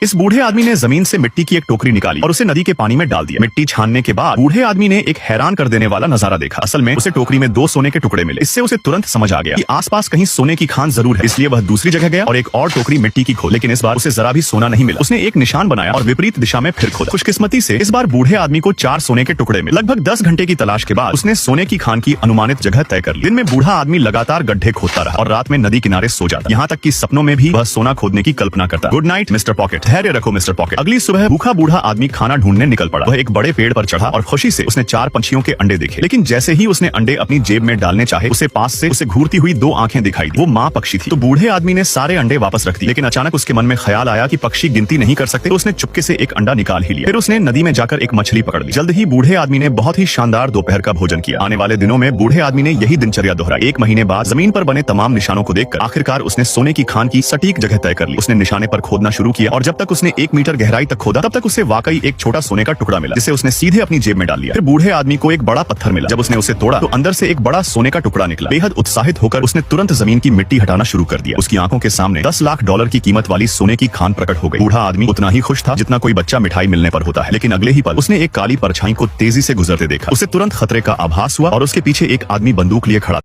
इस बूढ़े आदमी ने जमीन से मिट्टी की एक टोकरी निकाली और उसे नदी के पानी में डाल दिया। मिट्टी छानने के बाद बूढ़े आदमी ने एक हैरान कर देने वाला नजारा देखा। असल में उसे टोकरी में 2 सोने के टुकड़े मिले। इससे उसे तुरंत समझ आ गया कि आसपास कहीं सोने की खान जरूर है, इसलिए वह दूसरी जगह गया और एक और टोकरी मिट्टी की खोली, लेकिन इस बार उसे जरा भी सोना नहीं मिला। उसने एक निशान बनाया और विपरीत दिशा में फिर खोदा। खुशकिस्मती से इस बार बूढ़े आदमी को 4 सोने के टुकड़े मिले। लगभग 10 घंटे की तलाश के बाद उसने सोने की खान की अनुमानित जगह तय कर ली। दिन में बूढ़ा आदमी लगातार गड्ढे खोदता रहा और रात में नदी किनारे सो जाता, यहाँ तक कि सपनों में भी वह सोना खोदने की कल्पना करता। गुड नाइट मिस्टर पॉकेट, धैर्य रखो मिस्टर पॉकेट। अगली सुबह भूखा बूढ़ा आदमी खाना ढूंढने निकल पड़ा। वह एक बड़े पेड़ पर चढ़ा और खुशी से उसने 4 पंछियों के अंडे देखे, लेकिन जैसे ही उसने अंडे अपनी जेब में डालने चाहे, उसे पास से उसे घूरती हुई 2 आंखें दिखाई दी। वो माँ पक्षी थी। तो बूढ़े आदमी ने सारे अंडे वापस रख दिए, लेकिन अचानक उसके मन में ख्याल आया कि पक्षी गिनती नहीं कर सकते, तो उसने चुपके से एक अंडा निकाल ही लिया। फिर उसने नदी में जाकर एक मछली पकड़ ली। जल्द ही बूढ़े आदमी ने बहुत ही शानदार दोपहर का भोजन किया। आने वाले दिनों में बूढ़े आदमी ने यही दिनचर्या दोहराई। 1 महीने बाद जमीन पर बने तमाम निशानों को देखकर आखिरकार उसने सोने की खान की सटीक जगह तय कर ली। उसने निशाने पर खोदना शुरू किया और जब तक उसने 1 मीटर गहराई तक खोदा, तब तक उसे वाकई एक छोटा सोने का टुकड़ा मिला, जिसे उसने सीधे अपनी जेब में डाल लिया। फिर बूढ़े आदमी को एक बड़ा पत्थर मिला। जब उसने उसे तोड़ा तो अंदर से एक बड़ा सोने का टुकड़ा निकला। बेहद उत्साहित होकर उसने तुरंत जमीन की मिट्टी हटाना शुरू कर दिया। उसकी आंखों के सामने $10 लाख की कीमत वाली सोने की खान प्रकट हो गई। बूढ़ा आदमी उतना ही खुश था जितना कोई बच्चा मिठाई मिलने पर होता है, लेकिन अगले ही पल उसने एक काली परछाई को तेजी से गुजरते देखा। उसे तुरंत खतरे का आभास हुआ और उसके पीछे एक आदमी बंदूक लिए खड़ा